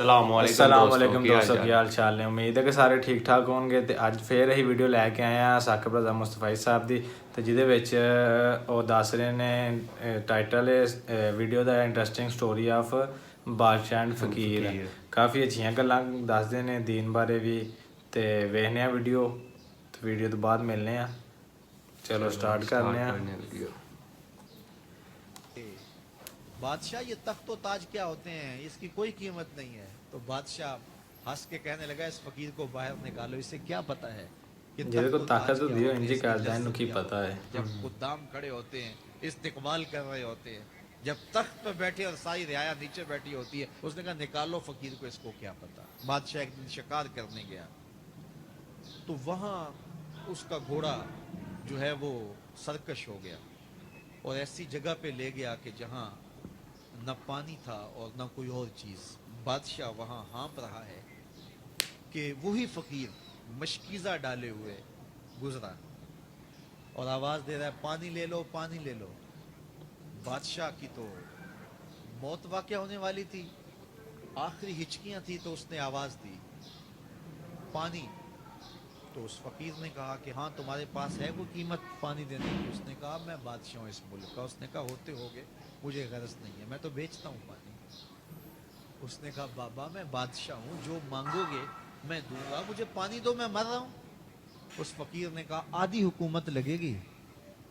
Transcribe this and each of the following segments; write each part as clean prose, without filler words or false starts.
السلام علیکم دوستو کی حال چال نے امید ہے کہ سارے ٹھیک ٹھاک ہون گے تے اج پھر ہی ویڈیو لے کے آئے ہیں ثاقب رضا مصطفی صاحب دی تے جہدے وچ او دس رہے نے ٹائٹل ہے video the interesting story of بادشاہ اینڈ فقیر. کافی اچھیاں گلاں دسدے نے دین بارے بھی تے ویکھنے ہیں ویڈیو تو بعد ملنے ہیں. چلو سٹارٹ کرنے ہیں. بادشاہ یہ تخت و تاج کیا ہوتے ہیں، اس کی کوئی قیمت نہیں ہے. تو بادشاہ ہنس کے کہنے لگا اس فقیر کو باہر نکالو، اسے کیا پتا ہے کہ جہدے کو تخت و طاقت تاج تو کیا دیو ہوتے ہیں، انجی اس کی کردا ہے لذت انہوں کی کیا پتہ ہوتی ہے. ہے. جب خدام کھڑے ہوتے ہیں، استقبال کر رہے ہوتے ہیں، جب تخت پہ بیٹھے اور ساری رعایا نیچے بیٹھی ہوتی ہے، اس نے کہا نکالو فقیر کو، اس کو کیا پتا. بادشاہ ایک دن شکار کرنے گیا تو وہاں اس کا گھوڑا جو ہے وہ سرکش ہو گیا اور ایسی جگہ پہ لے گیا کہ جہاں نہ پانی تھا اور نہ کوئی اور چیز. بادشاہ وہاں ہانپ رہا ہے کہ وہی فقیر مشکیزہ ڈالے ہوئے گزرا اور آواز دے رہا ہے پانی لے لو پانی لے لو. بادشاہ کی تو موت واقع ہونے والی تھی، آخری ہچکیاں تھی تو اس نے آواز دی پانی. تو اس فقیر نے کہا کہ ہاں تمہارے پاس ہے کوئی قیمت پانی دینے کی؟ اس نے کہا میں بادشاہ ہوں اس ملک کا. اس نے کہا ہوتے ہوگے، مجھے غرض نہیں ہے، میں تو بیچتا ہوں پانی. اس نے کہا بابا میں بادشاہ ہوں، جو مانگو گے میں دوں گا، مجھے پانی دو، میں مر رہا ہوں. اس فقیر نے کہا آدھی حکومت لگے گی.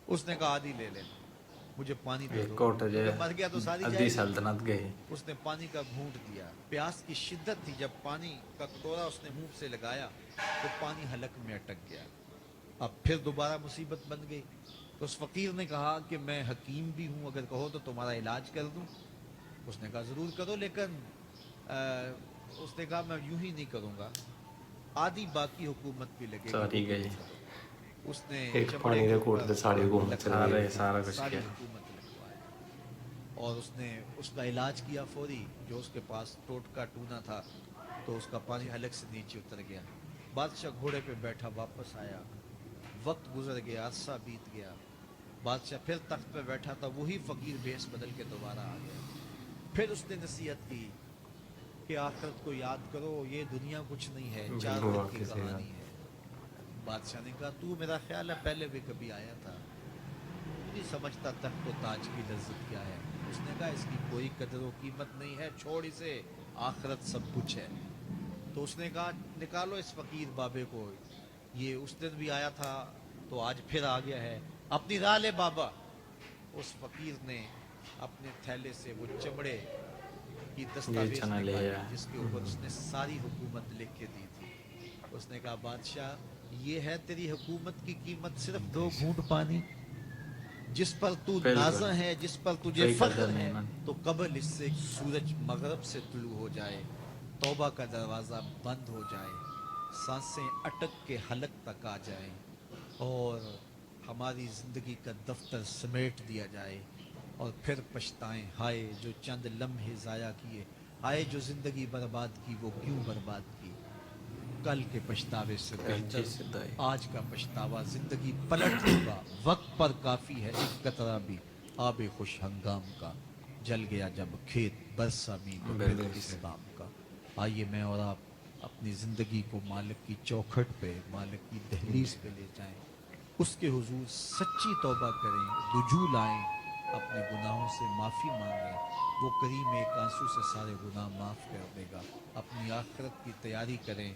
اس نے کہا آدھی لے لینا، مجھے پانی دے دو، کیونکہ مر گیا تو ساری جائے ادھی گی. سلطنت گئی. اس نے پانی کا گھونٹ دیا، پیاس کی شدت تھی، جب پانی کا کٹورا اس نے منہ سے لگایا تو پانی حلق میں اٹک گیا. اب پھر دوبارہ مصیبت بن گئی. تو اس فقیر نے کہا کہ میں حکیم بھی ہوں، اگر کہو تو تمہارا علاج کر دوں. اس نے کہا ضرور کرو، لیکن اس نے کہا میں یوں ہی نہیں کروں گا، آدھی باقی حکومت بھی لگے گی. ساری گئی. اس نے ایک چمڑے پانی کے دے کوٹ اوپر تے ساری حکومت چل سارے گئی. سارا کچھ ساری کیا. حکومت لگوایا اور اس نے اس کا علاج کیا فوری. جو اس کے پاس ٹوٹکا ٹونا تھا تو اس کا پانی حلق سے نیچے اتر گیا. بادشاہ گھوڑے پہ بیٹھا واپس آیا، وقت گزر گیا، عرصہ بیت گیا. بادشاہ پھر تخت پہ بیٹھا تھا، وہی فقیر بھیس بدل کے دوبارہ آ گیا. پھر اس نے نصیحت کی کہ آخرت کو یاد کرو، یہ دنیا کچھ نہیں ہے، 4 دن کی کہانی ہے. بادشاہ نے کہا تو میرا خیال ہے پہلے بھی کبھی آیا تھا، تو نہیں سمجھتا تخت و تاج کی لذت کیا ہے. اس نے کہا اس کی کوئی قدر و قیمت نہیں ہے، چھوڑ اسے، آخرت سب کچھ ہے. تو اس نے کہا نکالو اس فقیر بابے کو، یہ اس دن بھی آیا تھا تو آج پھر آ گیا ہے، اپنی راہ لے بابا. اس فقیر نے اپنے تھیلے سے وہ چمڑے کی دستاویز نکالی جس کے اوپر اس نے ساری حکومت لکھ کے دی تھی. اس نے کہا بادشاہ یہ ہے تیری حکومت کی قیمت، صرف 2 گھونٹ پانی، جس پر تو نازاں ہے، جس پر تجھے فخر ہے، تو قبل اس سے سورج مغرب سے طلوع ہو جائے، توبہ کا دروازہ بند ہو جائے، سانسیں اٹک کے حلق تک آ جائیں اور ہماری زندگی کا دفتر سمیٹ دیا جائے، اور پھر پچھتائیں ہائے جو چند لمحے ضائع کیے، ہائے جو زندگی برباد کی وہ کیوں برباد کی. کل کے پچھتاوے سے بہتر آج کا پچھتاوا زندگی پلٹ ہوگا. وقت پر کافی ہے ایک قطرہ بھی آب خوش ہنگام کا، جل گیا جب کھیت برسا بھی تو پھر کس کام کا. آئیے میں اور آپ اپنی زندگی کو مالک کی چوکھٹ پہ، مالک کی دہلیز پہ لے جائیں، اس کے حضور سچی توبہ کریں، رجوع لائیں، اپنے گناہوں سے معافی مانگیں. وہ کریم ایک آنسو سے سارے گناہ معاف کر دے گا. اپنی آخرت کی تیاری کریں،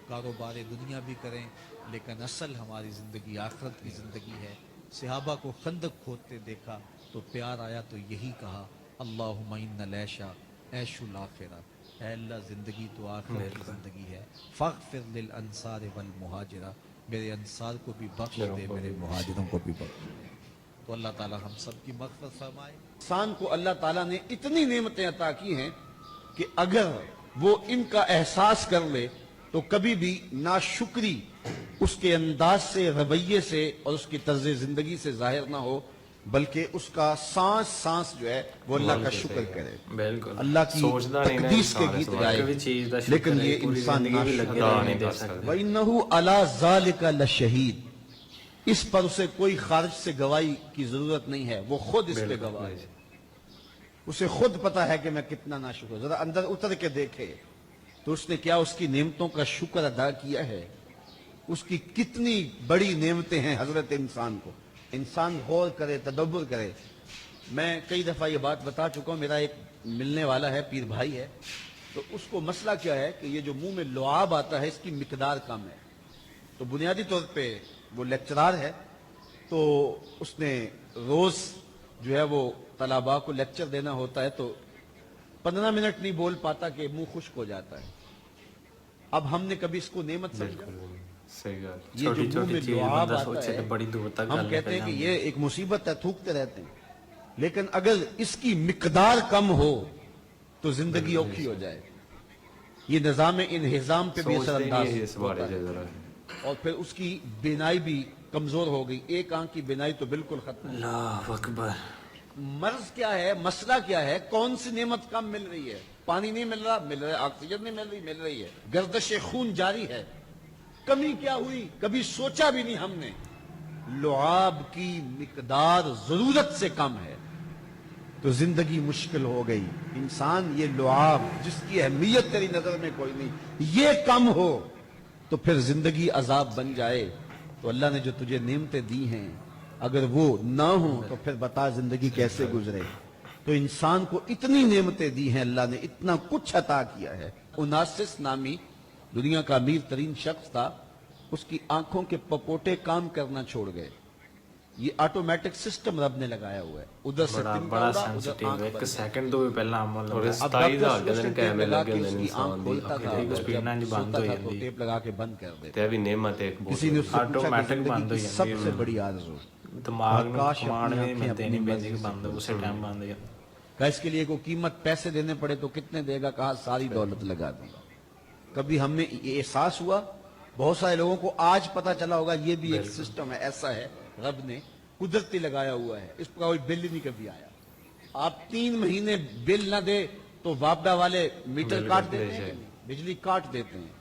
کاروبار دنیا بھی کریں، لیکن اصل ہماری زندگی آخرت کی زندگی ہے. صحابہ کو خندق کھودتے دیکھا تو پیار آیا تو یہی کہا اللہم ان العیش عیش الاخرہ، اے اللہ زندگی تو آخرت کی زندگی ہے. فاغفر للانصار والمہاجرہ، میرے انصار کو بھی بخش دے، میرے مہاجروں کو بھی بخش دے. تو اللہ تعالی ہم سب کی مغفرت فرمائے. انسان کو اللہ تعالیٰ نے اتنی نعمتیں عطا کی ہیں کہ اگر وہ ان کا احساس کر لے تو کبھی بھی ناشکری اس کے انداز سے، رویے سے اور اس کی طرز زندگی سے ظاہر نہ ہو، بلکہ اس کا سانس سانس جو ہے وہ اللہ کا شکر کرے. بالکل اللہ کی تقدیس کے گیت گائے، لیکن یہ انسان ناشکر نہیں دے سکتا. وَإِنَّهُ عَلَى ذَلِكَ لَشَهِيدٌ، اس پر اسے کوئی خارج سے گواہی کی ضرورت نہیں ہے، وہ خود اس پہ گواہ ہے. اسے خود پتا ہے کہ میں کتنا ناشکر ہوں. ذرا اندر اتر کے دیکھے तो उसने क्या उसकी नेमतों का शुक्र अदा किया है? उसकी कितनी बड़ी नेमतें हैं हजरत इंसान को। इंसान गौर करे, तदब्बर करे। मैं कई दफा ये बात बता चुका हूं, मेरा एक मिलने वाला है, पीर भाई है, तो उसको मसला क्या है कि ये जो मुंह में लुआब आता है इसकी मिकदार कम है। तो बुनियादी तौर पे वो लेक्चरार है, तो उसने रोज जो है वो तलाबा को लेक्चर देना होता है, तो 15 मिनट नहीं बोल पाता कि मुंह खुश्क हो जाता है। अब हमने कभी इसको नेमत समझा? सही बात। ये जो मुंह में लुआब आता है, बड़ी दूर तक हम कहते हैं कि ये एक मुसीबत है, थूकते रहते हैं। लेकिन अगर इसकी मिकदार कम हो तो जिंदगी औखी हो जाए। ये निजाम इन्हिजाम पे भी असरअंदाज होता है। और फिर उसकी बिनाई भी कमजोर हो गई, एक आंख की बिनाई तो बिल्कुल खत्म। अल्लाह अकबर। मर्ज क्या है, मसला क्या है, कौन सी नेमत कम मिल रही है? पानी नहीं मिल रहा, मिल रहा है। ऑक्सीजन नहीं मिल रही है। गर्दिश खून जारी है। कमी क्या हुई? कभी सोचा भी नहीं हमने। लुआब की मिकदार जरूरत से कम है तो जिंदगी मुश्किल हो गई। इंसान ये लुआब जिसकी अहमियत तेरी नजर में कोई नहीं, ये कम हो तो फिर जिंदगी अजाब बन जाए। तो अल्लाह ने जो तुझे नेमतें दी हैं, अगर वो ना हो तो फिर बता जिंदगी कैसे गुजरे। तो इंसान को इतनी नेमतें दी हैं अल्लाह ने, इतना कुछ अता किया है। उनासिस नामी दुनिया का अमीर तरीन शख्स था, उसकी आंखों के पपोटे काम करना छोड़ गए। ये ऑटोमेटिक सिस्टम रब ने लगाया हुआ है। उधर से बड़ा तिनका बड़ा उड़ा, उधर सेंसिटिव आंख है। एक बंद। सेकंड तो भी पहला अमल और लगा। इस अब 27 डॉक्टर हज़ार उसने के टेप लगा के लगे उसकी आंख खोलता था, ठीक, उसकी जब नानी बंद सोता हो था तो जाती। टेप लगा के बंद कर देते। ते भी नेमत एक किसी ने उससे पूछा कि ऑटोमेटिक बंद जिंदगी हो की जाती है। सबसे बड़ी आरज़ू दिमाग में काश कमांड अपनी में आंखें देनी अपनी पैंदी मर्जी बंद उसे टाइम बंद है। का इसके लिए कोई कीमत पैसे देने पड़े तो कितने देगा? कहा सारी दौलत लगा दूंगा। कभी हमने ये एहसास हुआ? बहुत सारे लोगों को आज पता चला होगा ये भी एक सिस्टम है, ऐसा है, रब ने कुदरती लगाया हुआ है। इस पर कोई बिल ही नहीं कभी आया। आप 3 महीने बिल ना दे तो वापडा वाले मीटर काट देते हैं, बिजली काट देते हैं,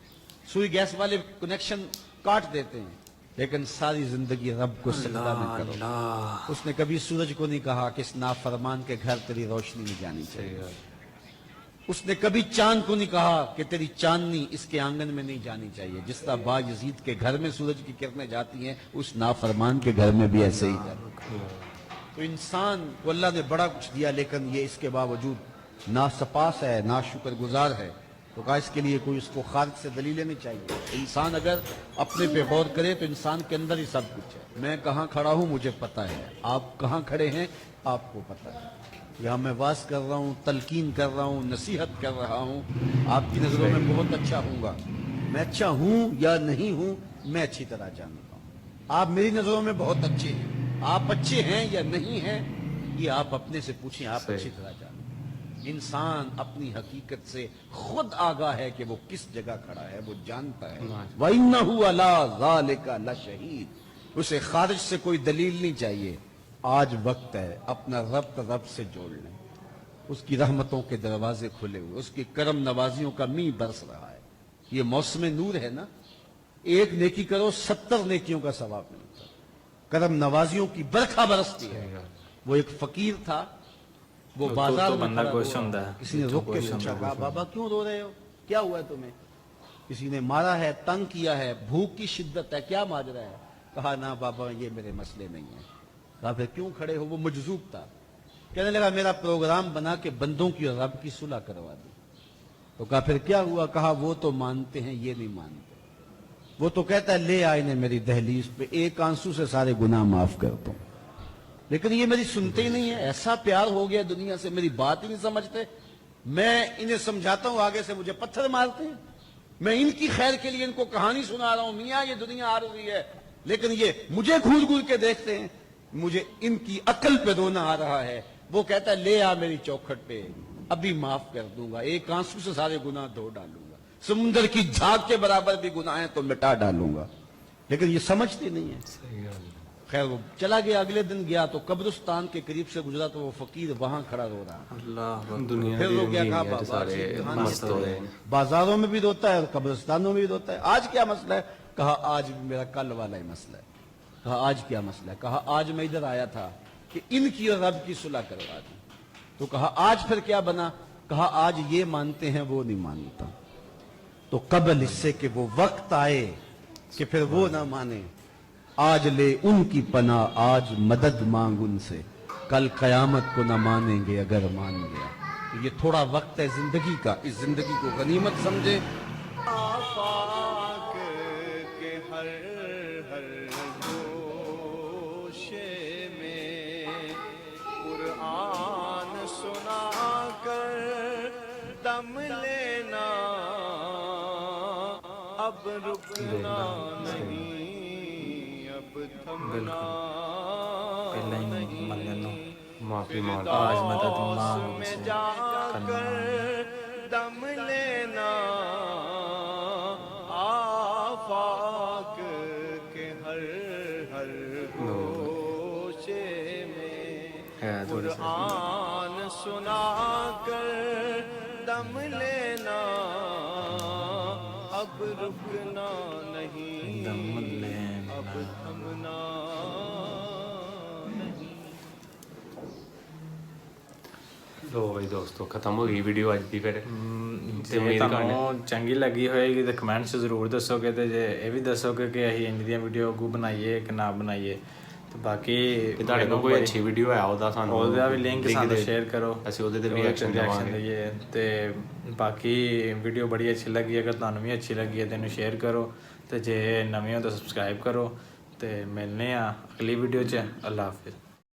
सुई गैस वाले कनेक्शन काट देते हैं। लेकिन सारी जिंदगी रब को सजदा में करो। उसने कभी सूरज को नहीं कहा कि इस नाफरमान के घर तेरी रोशनी नहीं जानी चाहिए। उसने कभी चांद को नहीं कहा कि तेरी चांदनी इसके आंगन में नहीं जानी चाहिए। जिस तरह बायजीद के घर में सूरज की किरणें जाती हैं, उस नाफरमान के घर में भी ऐसे ही जाती। तो इंसान को अल्लाह ने बड़ा कुछ दिया, लेकिन ये इसके बावजूद ना सपास है, ना शुक्रगुजार है। तो कहा इसके लिए कोई उसको खारिज से दलीलें नहीं चाहिए। इंसान अगर अपने पे गौर करे तो इंसान के अंदर ही सब कुछ है। मैं कहाँ खड़ा हूं मुझे पता है, आप कहाँ खड़े हैं आपको पता है। यहाँ मैं वास कर रहा हूँ, तलकीन कर रहा हूँ, नसीहत कर रहा हूँ, आपकी नजरों में बहुत अच्छा हूँगा। मैं अच्छा हूँ या नहीं हूँ मैं अच्छी तरह जानता हूँ। आप मेरी नजरों में बहुत अच्छे हैं, आप अच्छे हैं या नहीं हैं ये आप अपने से पूछें, आप अच्छी तरह जानते हैं। इंसान अपनी हकीकत से खुद आगाह है कि वो किस जगह खड़ा है, वो जानता है। वइन्नहु अला ज़ालिका लशहीद। उसे खारिज से कोई दलील नहीं चाहिए। आज वक्त है अपना रब से जोड़ लें। उसकी रहमतों के दरवाजे खुले हुए, उसकी करम नवाजियों का मींह बरस रहा है। ये मौसम नूर है ना, एक नेकी करो 70 नेकियों का सवाब मिलता। करम नवाजियों की बरखा बरसती है। वो एक फकीर था, वो बाजार में खड़ा हुआ। किसी ने रुक के पूछा, कहा बाबा क्यों रो रहे हो, क्या हुआ है तुम्हें? किसी ने मारा है, तंग किया है, भूख की शिद्दत है, क्या माजरा है? कहा ना बाबा ये मेरे मसले नहीं है। कहा फिर क्यों खड़े हो? वो मजजूब था। कहने लगा मेरा प्रोग्राम बना के बंदों की और रब की सुलह करवा दी। तो कहा फिर क्या हुआ? कहा वो तो मानते हैं ये नहीं मानते। वो तो कहता है ले आए ने मेरी दहलीज पे, एक आंसू से सारे गुनाह माफ कर दो, लेकिन ये मेरी सुनते ही नहीं है। ऐसा प्यार हो गया दुनिया से, मेरी बात ही नहीं समझते। मैं इन्हें समझाता हूं, आगे से मुझे पत्थर मारते हैं। मैं इनकी खैर के लिए इनको कहानी सुना रहा हूं, मियां ये दुनिया आ रही है, लेकिन ये मुझे घूर घूर के देखते हैं। मुझे इनकी अकल पे रोना आ रहा है। वो कहता है ले आ मेरी चौखट पे, अभी माफ कर दूंगा, एक आंसू से सारे गुनाह धो डालूंगा, समुद्र की झाग के बराबर भी गुनाह है तो मिटा डालूंगा। लेकिन ये समझते नहीं है। खैर वो चला गया। अगले दिन गया तो कब्रिस्तान के करीब से गुजरा तो वो फकीर वहां खड़ा रो रहा। दुनिया फिर वो क्या कहा बाबा बाजारों में भी रोता है और कब्रिस्तानों में भी रोता है। आज क्या मसला है? कहा आज मेरा कल वाला ही मसला है। कहा आज क्या मसला है? कहा आज मैं इधर आया था कि इनकी और रब की सुलह करवा दी। तो कहा आज फिर क्या बना? कहा आज ये मानते हैं वो नहीं मानता। तो कबल इससे कि वो वक्त आए कि फिर वो ना माने, आज ले उनकी पनाह, आज मदद मांग उनसे, कल कयामत को ना मानेंगे अगर मान गया। तो ये थोड़ा वक्त है जिंदगी का, इस जिंदगी को गनीमत समझे। आफाक के हर हर गोशे में कुरान सुना कर दम लेना, अब रुकना नहीं, अब थमना ਪਹਿਲਾਂ ਹੀ ਮੰਨਣ ਨੂੰ माफी मांग आज मदद मांग में उनसे, जाकर दम लेना, आफाक के हर हर गोशे में है थोड़ी सी कुरान सुना कर दम लेना, अब रुकना नहीं, दम लेना। अब थमना नहीं। ਲੋ ਬਈ ਦੋਸਤੋ ਖਤਮ ਹੋ ਗਈ ਵੀਡੀਓ ਅੱਜ ਦੀ ਫਿਰ ਜੇ ਤੁਹਾਨੂੰ ਚੰਗੀ ਲੱਗੀ ਹੋਏਗੀ ਤਾਂ ਕਮੈਂਟ 'ਚ ਜ਼ਰੂਰ ਦੱਸੋਗੇ, ਤੇ ਜੇ ਇਹ ਵੀ ਦੱਸੋਗੇ ਕਿ ਅਸੀਂ ਇੰਜ ਦੀਆਂ ਵੀਡੀਓ ਅੱਗੋਂ ਬਣਾਈਏ ਕਿ ਨਾ ਬਣਾਈਏ। ਤੇ ਬਾਕੀ ਤੁਹਾਡੇ ਕੋਲ ਕੋਈ ਅੱਛੀ ਵੀਡੀਓ ਹੈ ਉਹਦਾ ਸਾਨੂੰ ਉਹਦਾ ਵੀ ਲਿੰਕ ਸਾਨੂੰ ਸ਼ੇਅਰ ਕਰੋ, ਅਸੀਂ ਉਹਦੇ ਤੇ ਰਿਐਕਸ਼ਨ ਦੇਵਾਂਗੇ। ਦਈਏ। ਤੇ ਬਾਕੀ ਵੀਡੀਓ ਬੜੀ ਅੱਛੀ ਲੱਗੀ, ਅਗਰ ਤੁਹਾਨੂੰ ਵੀ ਅੱਛੀ ਲੱਗੀ ਹੈ ਤਾਂ ਇਹਨੂੰ ਸ਼ੇਅਰ ਕਰੋ, ਤੇ ਜੇ ਨਵੇਂ ਹੋ ਤਾਂ ਸਬਸਕ੍ਰਾਈਬ ਕਰੋ। ਤੇ ਮਿਲਨੇ ਆ ਅਗਲੀ ਵੀਡੀਓ 'ਚ। ਅੱਲਾ ਹਾਫਿਜ਼।